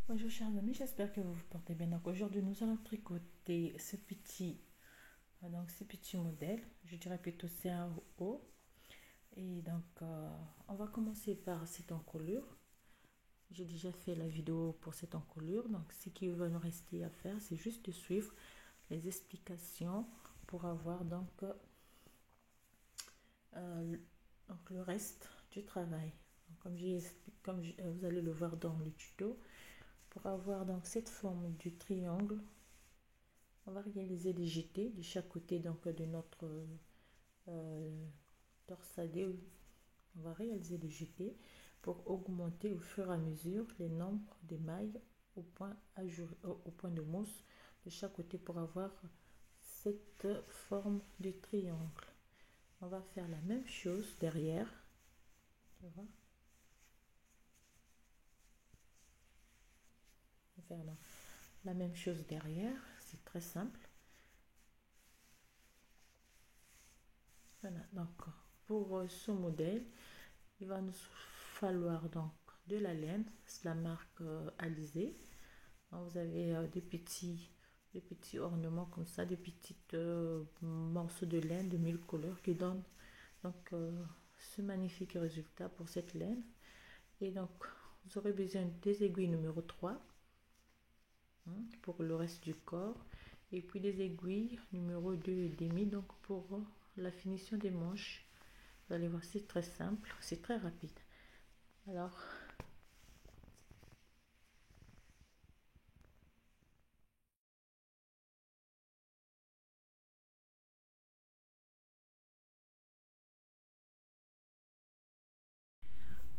Bonjour chers amis, j'espère que vous vous portez bien. Donc aujourd'hui nous allons tricoter ces petits modèles, je dirais plutôt c'est un haut. Et donc on va commencer par cette encolure. J'ai déjà fait la vidéo pour cette encolure, donc ce qui va nous rester à faire c'est juste de suivre les explications pour avoir euh, le reste du travail. Donc, vous allez le voir dans le tuto, pour avoir donc cette forme du triangle. On va réaliser des jetés de chaque côté donc de notre euh, torsadé. On va réaliser des jetés pour augmenter au fur et à mesure les nombres des mailles au point de mousse de chaque côté pour avoir cette forme de triangle. On va faire la même chose derrière. Tu vois? On va faire la même chose derrière. C'est très simple. Voilà, donc pour ce modèle, il va nous falloir donc de la laine, c'est la marque Alizé. Vous avez des petits ornements comme ça, des petites morceaux de laine de 1000 couleurs qui donnent donc ce magnifique résultat pour cette laine. Et donc vous aurez besoin des aiguilles numéro 3 pour le reste du corps, et puis des aiguilles numéro 2 et demi donc pour la finition des manches. Vous allez voir, c'est très simple, c'est très rapide. Alors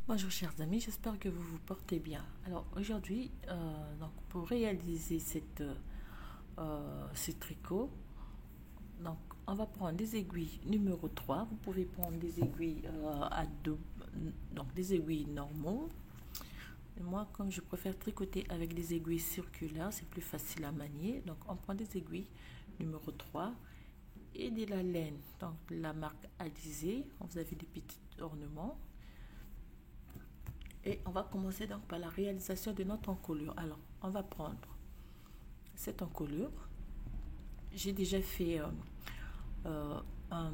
bonjour chers amis, j'espère que vous vous portez bien. Alors aujourd'hui, donc pour réaliser ce tricot, donc on va prendre des aiguilles numéro 3. Vous pouvez prendre des aiguilles à deux, donc des aiguilles normaux. Et moi, comme je préfère tricoter avec des aiguilles circulaires, c'est plus facile à manier. Donc on prend des aiguilles numéro 3 et de la laine, donc la marque Alizé. Vous avez des petits ornements. Et on va commencer donc par la réalisation de notre encolure. Alors, on va prendre cette encolure. J'ai déjà fait euh, un,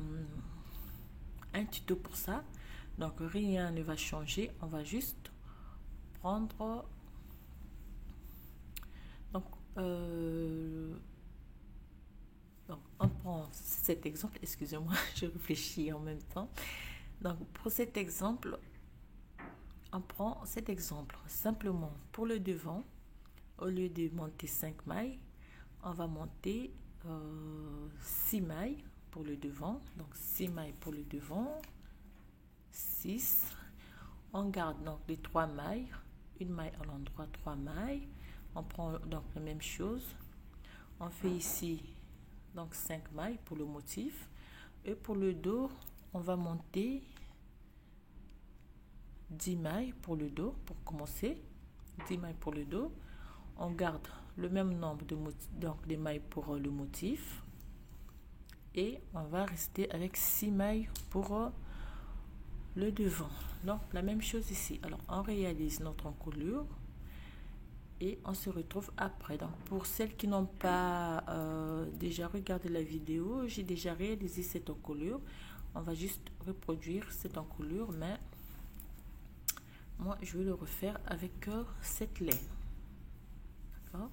un tuto pour ça. Donc, rien ne va changer. On va juste prendre... Donc, euh, donc on prend cet exemple. Excusez-moi, je réfléchis en même temps. Donc, pour cet exemple, on prend cet exemple. Simplement, pour le devant, au lieu de monter 5 mailles, on va monter 6 mailles pour le devant. Donc 6 mailles pour le devant, 6. On garde donc les 3 mailles, une maille à l'endroit, 3 mailles. On prend donc la même chose. On fait ici donc 5 mailles pour le motif. Et pour le dos, on va monter 10 mailles pour le dos pour commencer. 10 mailles pour le dos. On garde le même nombre de mailles pour le motif. Et on va rester avec 6 mailles pour le devant. Donc la même chose ici. Alors on réalise notre encolure et on se retrouve après. Donc pour celles qui n'ont pas déjà regardé la vidéo, j'ai déjà réalisé cette encolure. On va juste reproduire cette encolure, mais moi je vais le refaire avec cette laine. D'accord?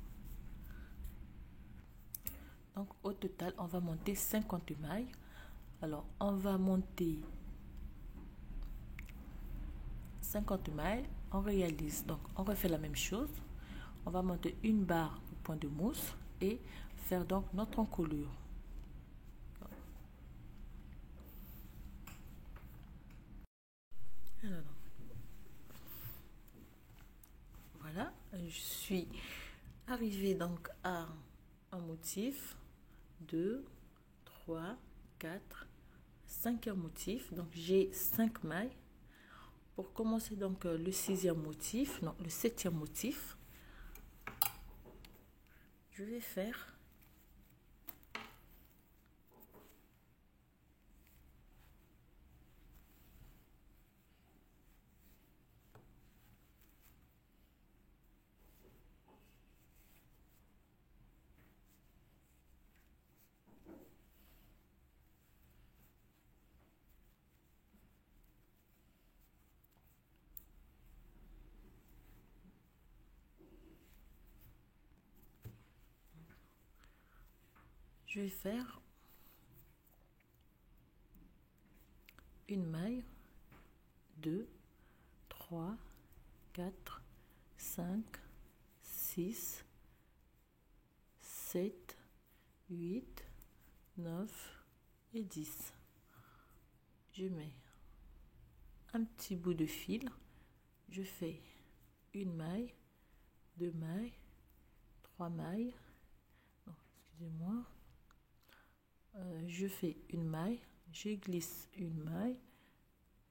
Donc au total on va monter 50 mailles. Alors on va monter 50 mailles, on réalise, donc on refait la même chose. On va monter une barre au point de mousse et faire donc notre encolure. Alors, voilà, je suis arrivée donc à un motif, 2, 3, 4, 5 motifs. Donc j'ai 5 mailles. Pour commencer donc le 6e motif, non, le 7e motif, je vais faire je vais faire une maille, 2, 3, 4, 5, 6, 7, 8, 9 et 10. Je mets un petit bout de fil, je fais une maille, 2 mailles, 3 mailles, non, excusez-moi, je fais une maille, je glisse une maille,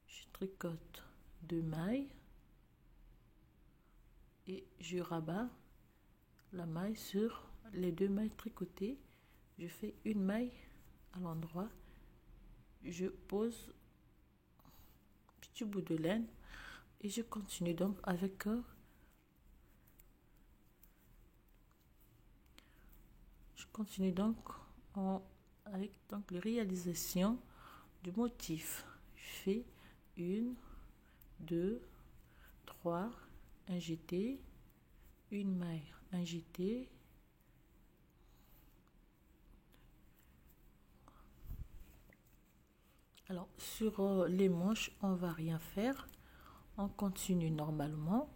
je tricote 2 mailles et je rabats la maille sur les 2 mailles tricotées. Je fais une maille à l'endroit, je pose un petit bout de laine et je continue donc avec avec donc les réalisations du motif. Je fais 1, 2, 3, un jeté, une maille, un jeté, alors sur les manches on va rien faire, on continue normalement.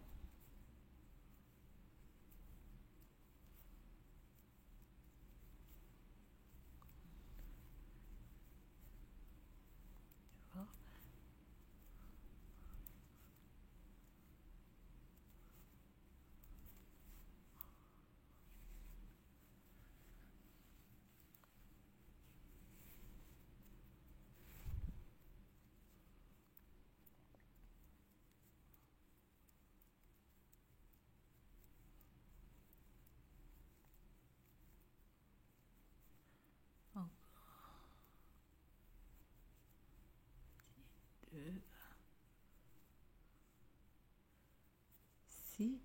Si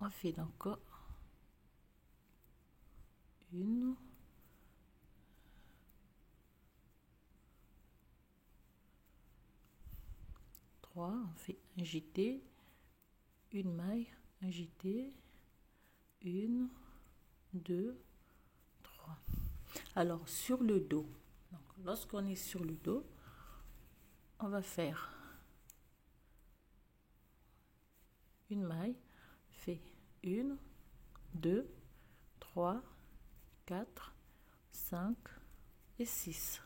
on fait encore une, trois, on fait un jeté, une maille, un jeté, 1, 2, 3. Alors sur le dos, donc lorsqu'on est sur le dos, on va faire une maille, fait 1, 2, 3, 4, 5 et 6.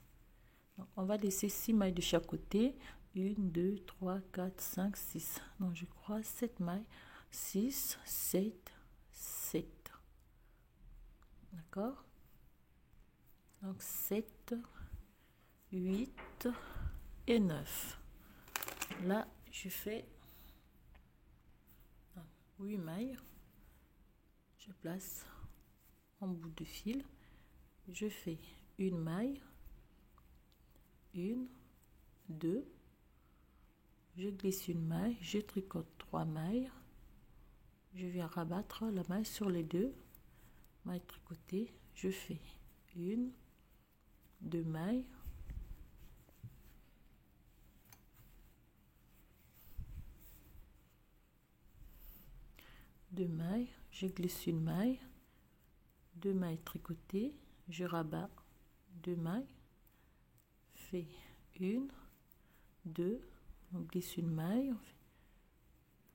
Donc, on va laisser 6 mailles de chaque côté. 1, 2, 3, 4, 5, 6. Donc, je crois 7 mailles. 6, 7, 7. D'accord? Donc, 7, 8 et 9. Là, je fais 8 mailles. Je place en bout de fil. Je fais une maille. 1, 2, je glisse une maille, je tricote 3 mailles, je viens rabattre la maille sur les 2 mailles tricotées, je fais 1, 2 mailles, je glisse une maille, 2 mailles tricotées, je rabats 2 mailles, fais 1, 2, on glisse une maille, on fait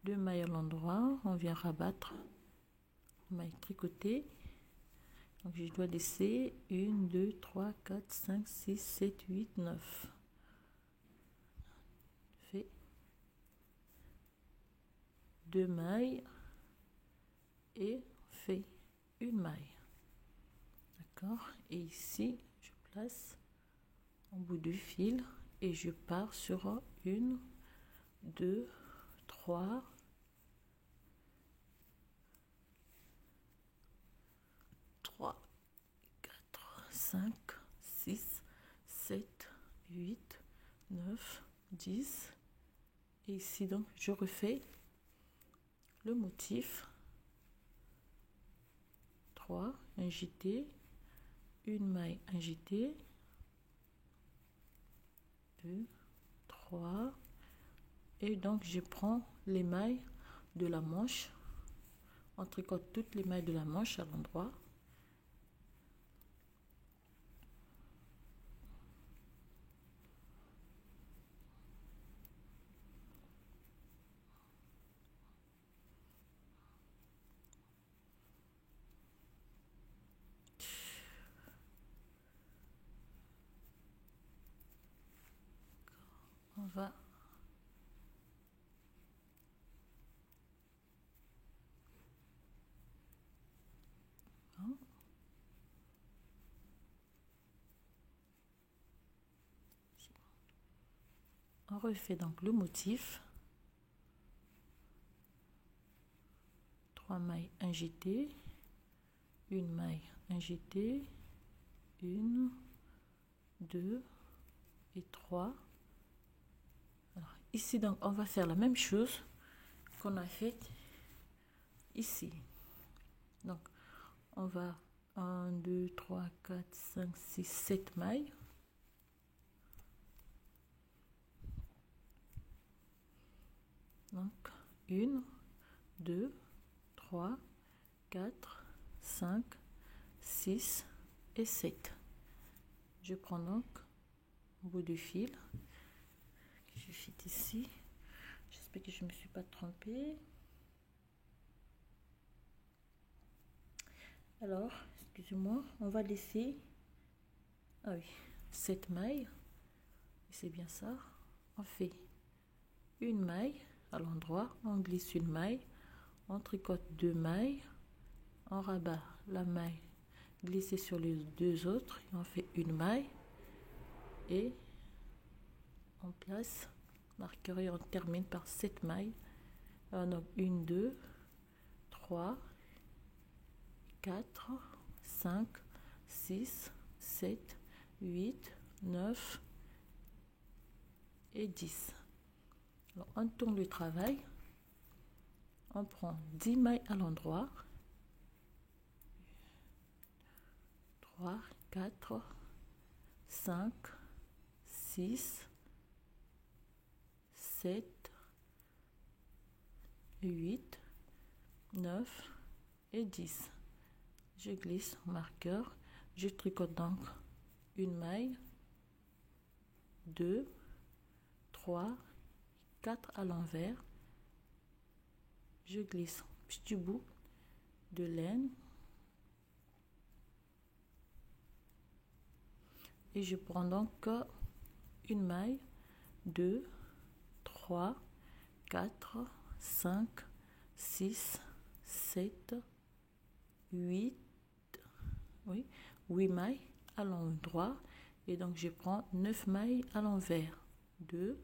2 mailles à l'endroit, on vient rabattre maille tricotée. Donc je dois laisser 1, 2, 3, 4, 5, 6, 7, 8, 9. Fais 2 mailles et fais une maille. D'accord? Et ici, je place en bout du fil et je pars sur 1, 2, 3, 4, 5, 6, 7, 8, 9, 10. Et ici, donc, je refais le motif. 3, un jeté, une maille, un jeté, 2, 3. Et donc, je prends les mailles de la manche. On tricote toutes les mailles de la manche à l'endroit. va on refait donc le motif, 3 mailles, un jeté, une maille, un jeté, 1, 2 et 3. Alors, ici donc on va faire la même chose qu'on a fait ici. Donc on va 1, 2, 3, 4, 5, 6, 7 mailles. Donc 1, 2, 3, 4, 5, 6 et 7. Je prends donc au bout du fil que je fais ici. J'espère que je ne me suis pas trompée. Alors, excusez-moi, on va laisser 7 mailles. C'est bien ça. On fait une maille à l'endroit, on glisse une maille, on tricote 2 mailles, on rabat la maille glissée sur les 2 autres, et on fait une maille et on place marqueur et on termine par 7 mailles. Donc 1, 2, 3, 4, 5, 6, 7, 8, 9 et 10. Alors, on tourne le travail, on prend 10 mailles à l'endroit, 3, 4, 5, 6, 7, 8, 9 et 10. Je glisse marqueur, je tricote donc une maille, 2, 3, 4 à l'envers, je glisse petit bout de laine et je prends donc une maille, 2, 3, 4, 5, 6, 7, 8, 8 mailles à l'endroit et donc je prends 9 mailles à l'envers, 2,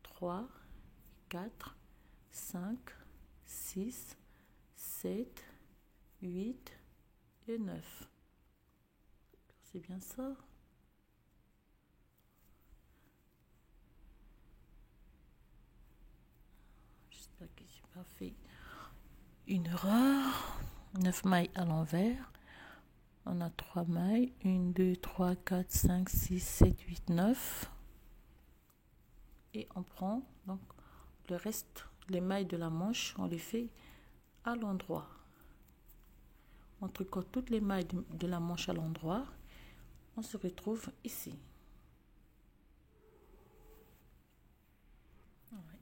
3, 4, 5, 6, 7, 8 et 9. C'est bien ça. J'espère que j'ai pas fait une erreur. 9 mailles à l'envers. On a 3 mailles. 1, 2, 3, 4, 5, 6, 7, 8, 9. Et on prend donc le reste, les mailles de la manche, on les fait à l'endroit. On tricote toutes les mailles de la manche à l'endroit. On se retrouve ici.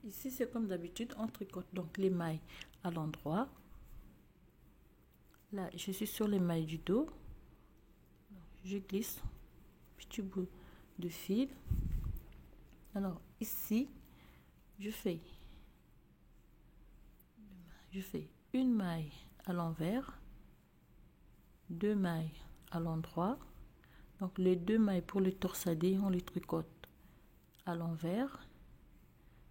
Ici, c'est comme d'habitude, on tricote donc les mailles à l'endroit. Là, je suis sur les mailles du dos. Je glisse petit bout de fil. Alors ici, je fais une maille à l'envers, 2 mailles à l'endroit. Donc les 2 mailles pour le torsadé, on les tricote à l'envers.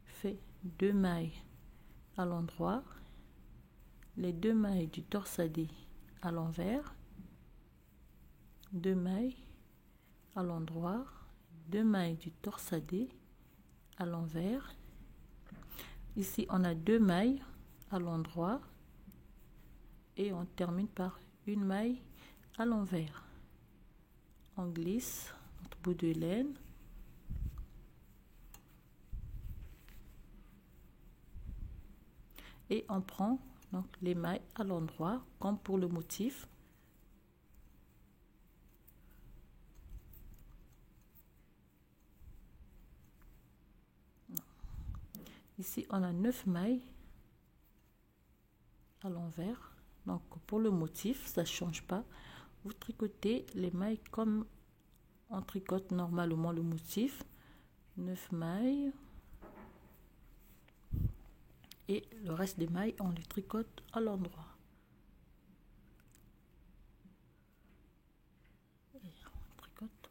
Fait 2 mailles à l'endroit, les 2 mailles du torsadé à l'envers, 2 mailles à l'endroit, 2 mailles du torsadé à l'envers. Ici on a 2 mailles à l'endroit et on termine par une maille à l'envers. On glisse notre bout de laine et on prend donc les mailles à l'endroit comme pour le motif. Ici on a 9 mailles à l'envers. Donc pour le motif, ça ne change pas. Vous tricotez les mailles comme on tricote normalement le motif. 9 mailles, et le reste des mailles on les tricote à l'endroit. On tricote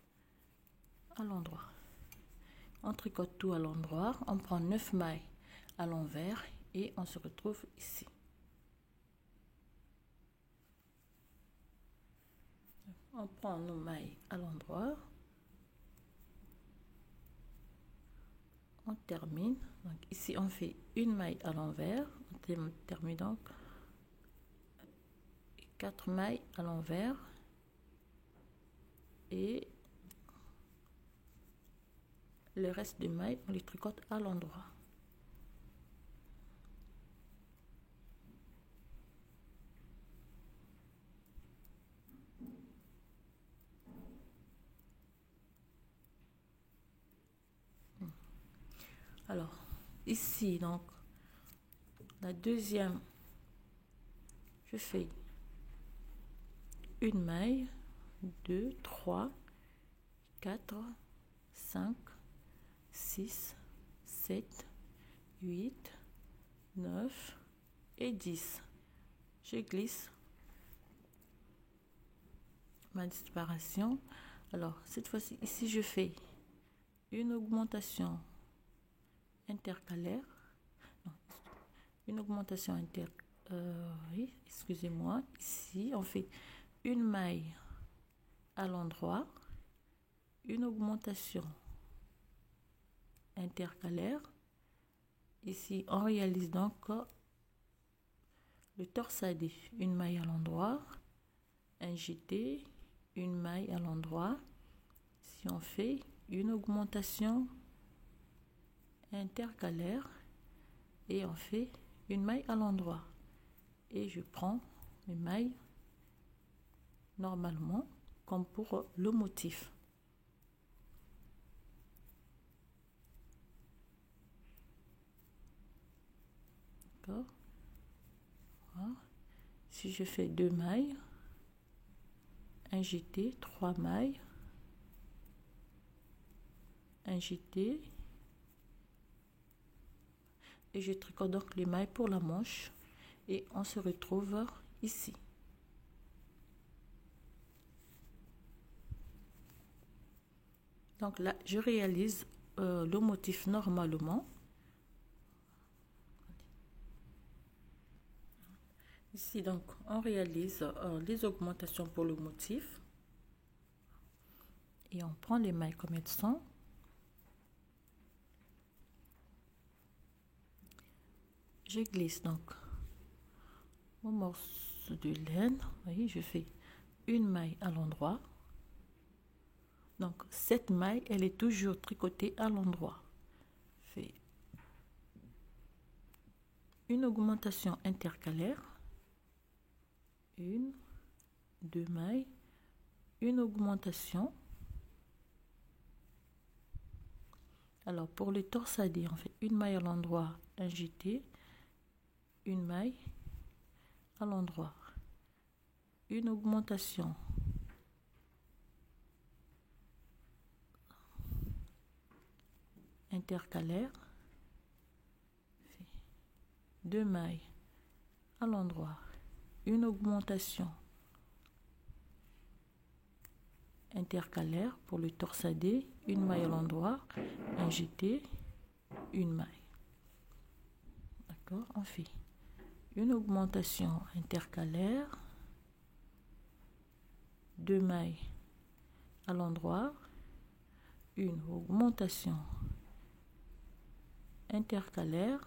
à l'endroit. On tricote tout à l'endroit, on prend 9 mailles à l'envers et on se retrouve ici. On prend nos mailles à l'endroit, on termine. Donc ici on fait une maille à l'envers, on termine donc 4 mailles à l'envers et le reste des mailles on les tricote à l'endroit. Alors ici donc la deuxième, je fais une maille, 2, 3, 4, 5, 6, 7, 8, 9 et 10. Je glisse ma séparation. Alors cette fois-ci, ici je fais une augmentation intercalaire. Non, une augmentation oui, excusez-moi. Ici, on fait une maille à l'endroit, une augmentation intercalaire. Ici, on réalise donc le torsadé, une maille à l'endroit, un jeté, une maille à l'endroit. Si on fait une augmentation intercalaire et on fait une maille à l'endroit et je prends mes mailles normalement comme pour le motif. D'accord. Voilà. Si je fais 2 mailles, un jeté, 3 mailles, un jeté et je tricote donc les mailles pour la manche et on se retrouve ici. Donc là je réalise le motif normalement. Ici donc on réalise les augmentations pour le motif et on prend les mailles comme elles sont. Je glisse donc mon morceau de laine, vous voyez, je fais une maille à l'endroit. Donc cette maille elle est toujours tricotée à l'endroit. Fais une augmentation intercalaire, une, 2 mailles, une augmentation. Alors pour le torsadé on fait une maille à l'endroit, un jeté, une maille à l'endroit, une augmentation intercalaire, 2 mailles à l'endroit, une augmentation intercalaire pour le torsadé, une maille à l'endroit, un jeté, une maille. D'accord, on fait une augmentation intercalaire, 2 mailles à l'endroit, une augmentation intercalaire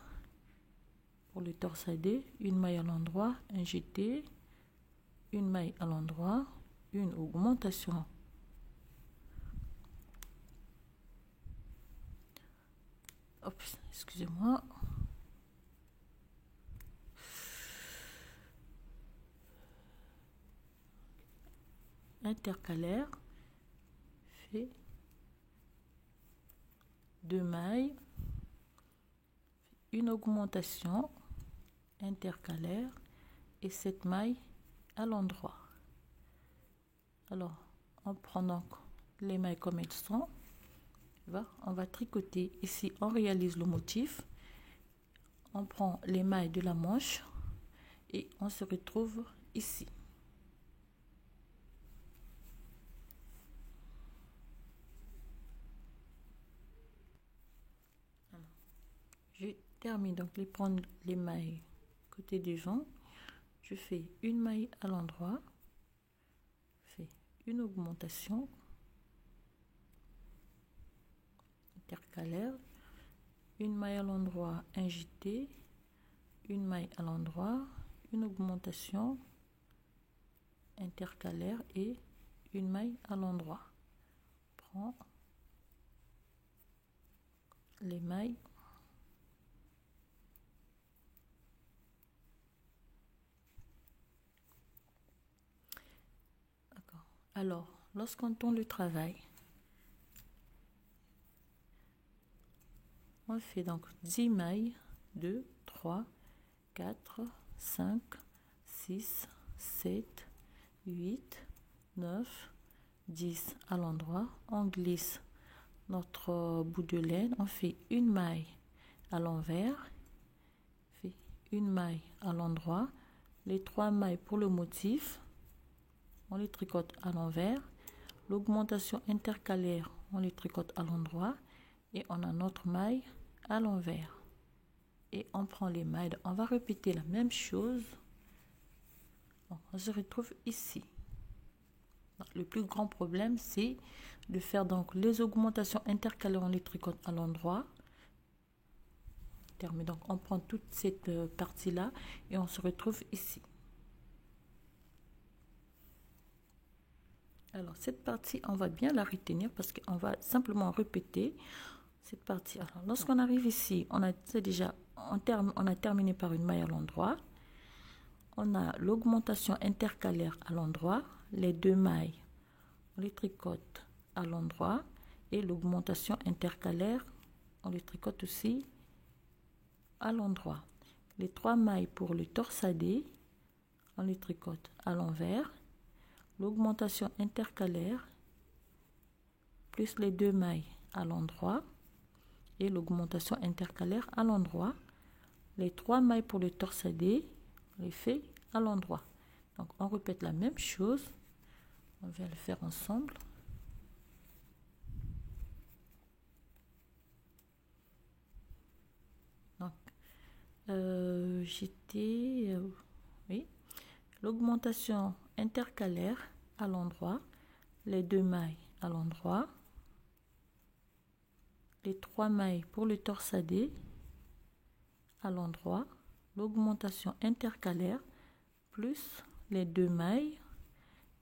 pour le torsadé, une maille à l'endroit, un jeté, une maille à l'endroit, une augmentation excusez-moi, intercalaire, fait 2 mailles, une augmentation intercalaire et 7 mailles à l'endroit. Alors on prend donc les mailles comme elles sont, on va tricoter. Ici on réalise le motif, on prend les mailles de la manche et on se retrouve ici. Je termine donc de prendre les mailles côté devant. Je fais une maille à l'endroit, je fais une augmentation intercalaire, une maille à l'endroit injectée, une maille à l'endroit, une augmentation intercalaire et une maille à l'endroit. Prends les mailles Alors, lorsqu'on tourne le travail, on fait donc 10 mailles, 2, 3, 4, 5, 6, 7, 8, 9, 10 à l'endroit. On glisse notre bout de laine, on fait une maille à l'envers, fait une maille à l'endroit, les 3 mailles pour le motif, on les tricote à l'envers, l'augmentation intercalaire, on les tricote à l'endroit et on a notre maille à l'envers. Et on prend les mailles, on va répéter la même chose. Donc, on se retrouve ici. Donc, le plus grand problème, c'est de faire donc les augmentations intercalaires, on les tricote à l'endroit. Donc, on prend toute cette partie-là et on se retrouve ici. Alors, cette partie, on va bien la retenir parce qu'on va simplement répéter cette partie. Alors, lorsqu'on arrive ici, on a terminé par une maille à l'endroit. On a l'augmentation intercalaire à l'endroit. Les 2 mailles, on les tricote à l'endroit. Et l'augmentation intercalaire, on les tricote aussi à l'endroit. Les 3 mailles pour le torsadé, on les tricote à l'envers. L'augmentation intercalaire plus les 2 mailles à l'endroit et l'augmentation intercalaire à l'endroit. Les 3 mailles pour le torsadé, on les fait à l'endroit. Donc on répète la même chose. On va le faire ensemble. Donc oui, l'augmentation intercalaire à l'endroit, les 2 mailles à l'endroit, les 3 mailles pour le torsadé à l'endroit, l'augmentation intercalaire plus les 2 mailles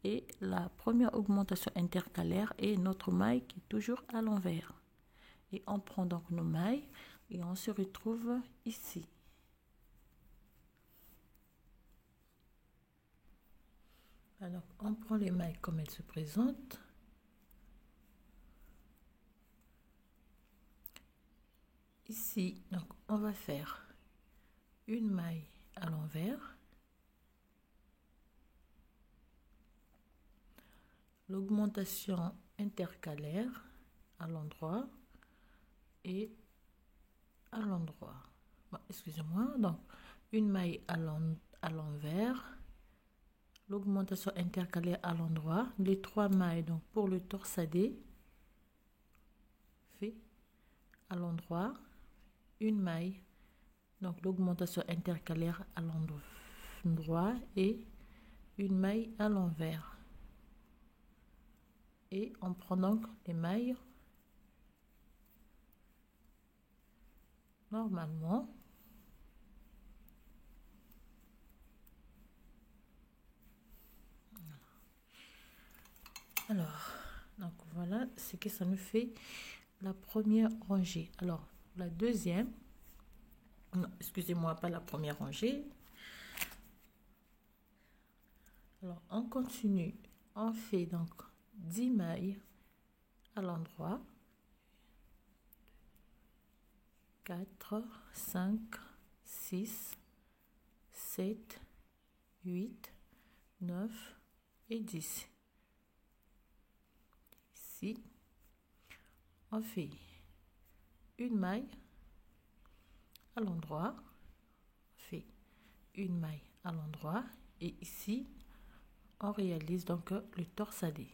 et la première augmentation intercalaire et notre maille qui est toujours à l'envers. Et on prend donc nos mailles et on se retrouve ici. Alors, on prend les mailles comme elles se présentent. Ici, donc, on va faire une maille à l'envers, l'augmentation intercalaire à l'endroit et à l'endroit. Bon, excusez-moi, donc une maille à l'envers, l'augmentation intercalaire à l'endroit, les 3 mailles donc pour le torsadé, fait à l'endroit, une maille, donc l'augmentation intercalaire à l'endroit et une maille à l'envers. Et on prend donc les mailles normalement. Alors, donc voilà ce que ça nous fait la première rangée. Alors, la deuxième, non, excusez-moi, pas la première rangée. Alors, on continue. On fait donc 10 mailles à l'endroit. 4, 5, 6, 7, 8, 9 et 10. Ici, on fait une maille à l'endroit, une maille à l'endroit et ici on réalise donc le torsadé.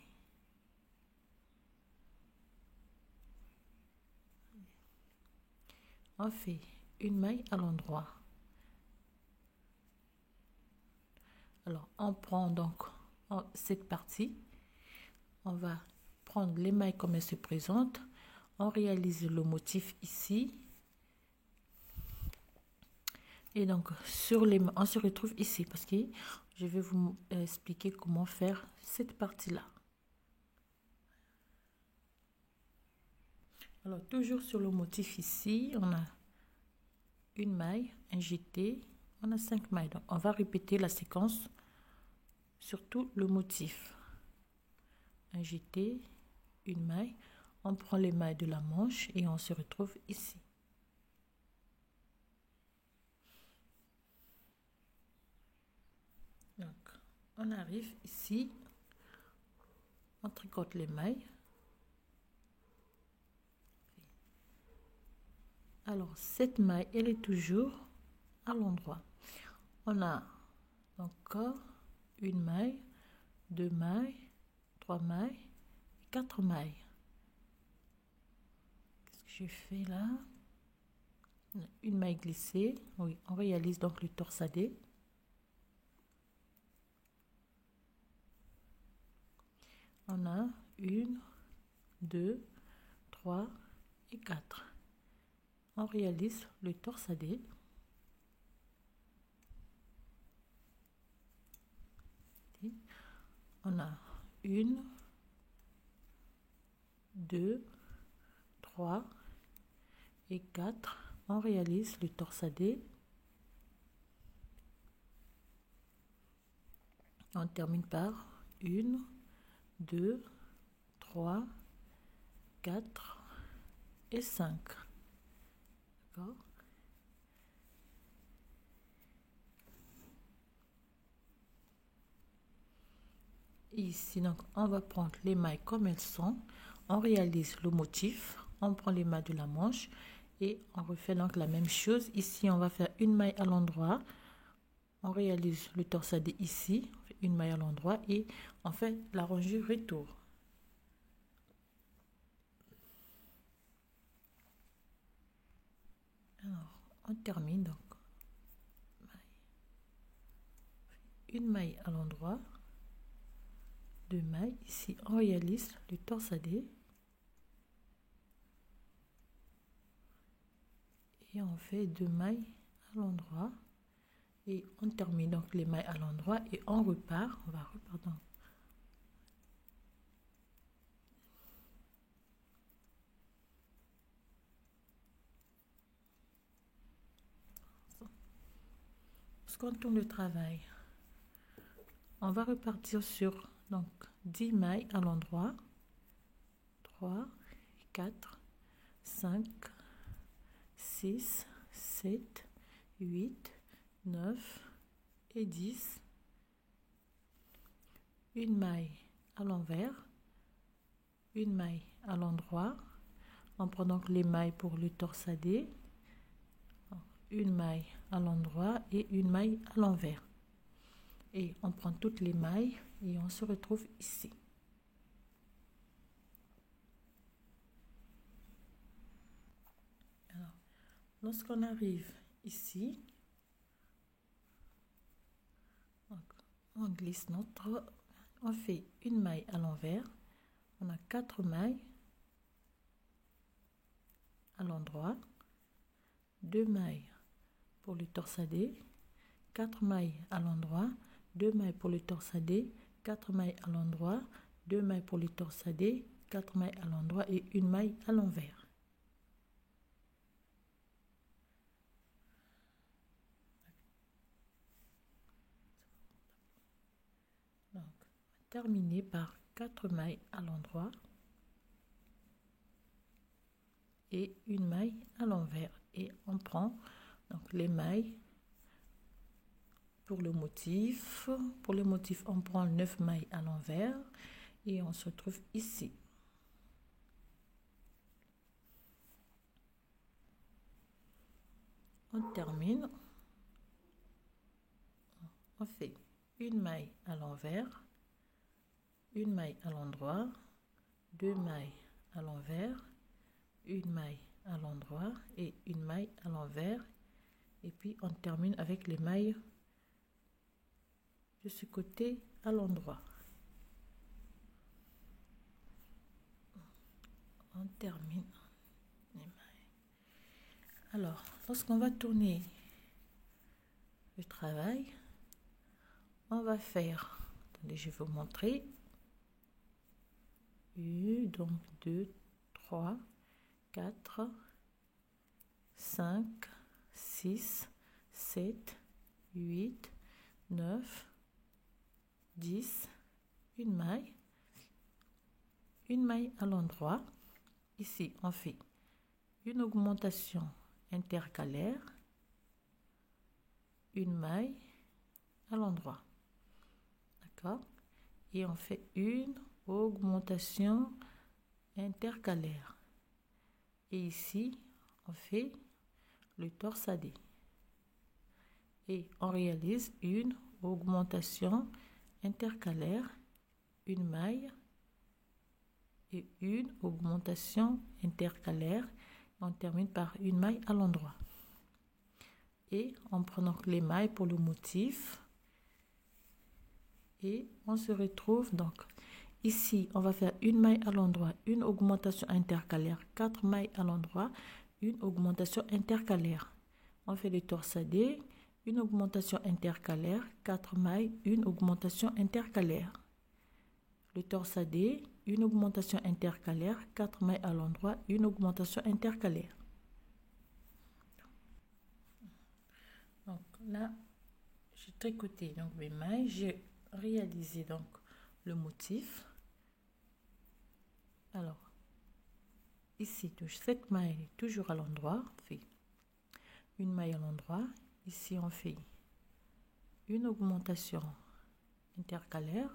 On fait une maille à l'endroit. Alors on prend donc cette partie, on va prendre les mailles comme elles se présentent, on réalise le motif ici et donc sur les on se retrouve ici parce que je vais vous expliquer comment faire cette partie là. Alors toujours sur le motif ici on a une maille, un jeté, on a 5 mailles, donc on va répéter la séquence sur tout le motif. Un jeté, une maille, on prend les mailles de la manche et on se retrouve ici. Donc on arrive ici, on tricote les mailles. Alors cette maille elle est toujours à l'endroit. On a encore une maille, 2 mailles, 3 mailles, 4 mailles. Qu'est-ce que j'ai fait là? Une maille glissée, oui, on réalise donc le torsadé. On a 1, 2, 3 et 4. On réalise le torsadé. On a 1, 2, 3 et 4. On réalise le torsadé. On termine par 1, 2, 3, 4 et 5. D'accord? Ici, donc, on va prendre les mailles comme elles sont. On réalise le motif. On prend les mailles de la manche et on refait donc la même chose. Ici, on va faire une maille à l'endroit. On réalise le torsadé ici, on fait une maille à l'endroit et on fait la rangure retour. Alors, on termine donc une maille à l'endroit, 2 mailles. Ici, on réalise le torsadé et on fait 2 mailles à l'endroit et on termine donc les mailles à l'endroit et on repart. On va repartir. Lorsqu'on tourne le travail, on va repartir sur donc 10 mailles à l'endroit, 3, 4, 5, 6, 7, 8, 9 et 10. Une maille à l'envers, une maille à l'endroit. On prend donc les mailles pour le torsadé, une maille à l'endroit et une maille à l'envers. Et on prend toutes les mailles et on se retrouve ici. Alors, lorsqu'on arrive ici, donc, on glisse notre, on fait une maille à l'envers, on a 4 mailles à l'endroit, 2 mailles pour le torsadé, 4 mailles à l'endroit, 2 mailles pour le torsadé, 4 mailles à l'endroit, 2 mailles pour le torsadé, 4 mailles à l'endroit et une maille à l'envers. Donc, terminer par 4 mailles à l'endroit et une maille à l'envers et on prend donc les mailles pour le motif. Pour le motif, on prend 9 mailles à l'envers et on se retrouve ici. On termine. on fait une maille à l'envers, une maille à l'endroit, deux mailles à l'envers, une maille à l'endroit et une maille à l'envers. Et puis on termine avec les mailles de ce côté à l'endroit. On termine les mailles. Alors, lorsqu'on va tourner le travail, on va faire, attendez, je vais vous montrer. Donc 2, 3, 4, 5, 6, 7, 8, 9, 10, une maille à l'endroit. Ici, on fait une augmentation intercalaire, une maille à l'endroit. D'accord? Et on fait une augmentation intercalaire. Et ici, on fait le torsadé. Et on réalise une augmentation intercalaire, une maille et une augmentation intercalaire. On termine par une maille à l'endroit. Et on prend donc les mailles pour le motif. Et on se retrouve donc ici, on va faire une maille à l'endroit, une augmentation intercalaire, 4 mailles à l'endroit, une augmentation intercalaire. On fait le torsadé, une augmentation intercalaire, 4 mailles, une augmentation intercalaire. Le torsadé, une augmentation intercalaire, 4 mailles à l'endroit, une augmentation intercalaire. Donc là, j'ai tricoté donc mes mailles, j'ai réalisé donc le motif. Alors, ici, cette maille est toujours à l'endroit, on fait une maille à l'endroit. Ici, on fait une augmentation intercalaire.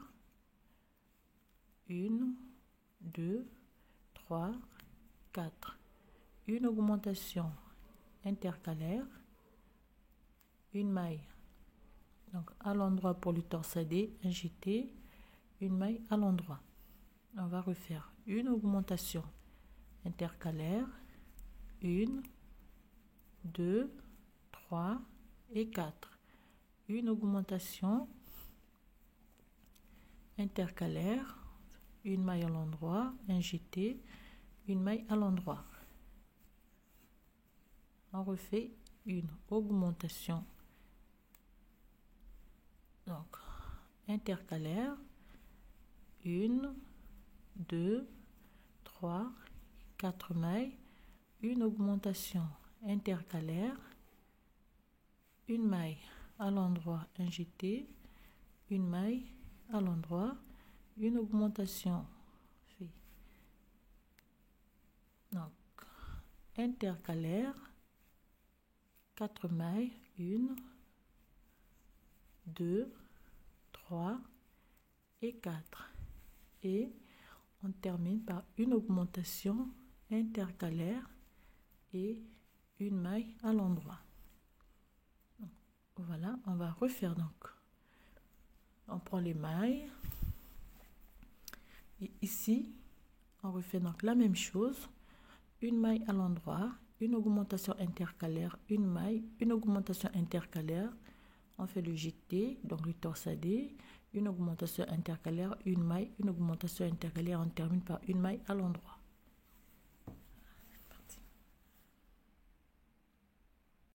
1, 2, 3, 4. Une augmentation intercalaire. Une maille donc à l'endroit pour le torsadé, injecté, une maille à l'endroit. On va refaire une augmentation intercalaire, 1, 2, 3 et 4. Une augmentation intercalaire, une maille à l'endroit, injecté, une maille à l'endroit. On refait une augmentation donc intercalaire, 1, 2, 3, 4 mailles, une augmentation intercalaire, une maille à l'endroit injecté, une maille à l'endroit, une augmentation donc intercalaire, 4 mailles, 1, 2, 3 et 4. Et on termine par une augmentation intercalaire et une maille à l'endroit. Voilà, on va refaire donc. On prend les mailles. Et ici, on refait donc la même chose. Une maille à l'endroit, une augmentation intercalaire, une maille, une augmentation intercalaire. On fait le jeté, donc le torsadé, une augmentation intercalaire, une maille, une augmentation intercalaire. On termine par une maille à l'endroit.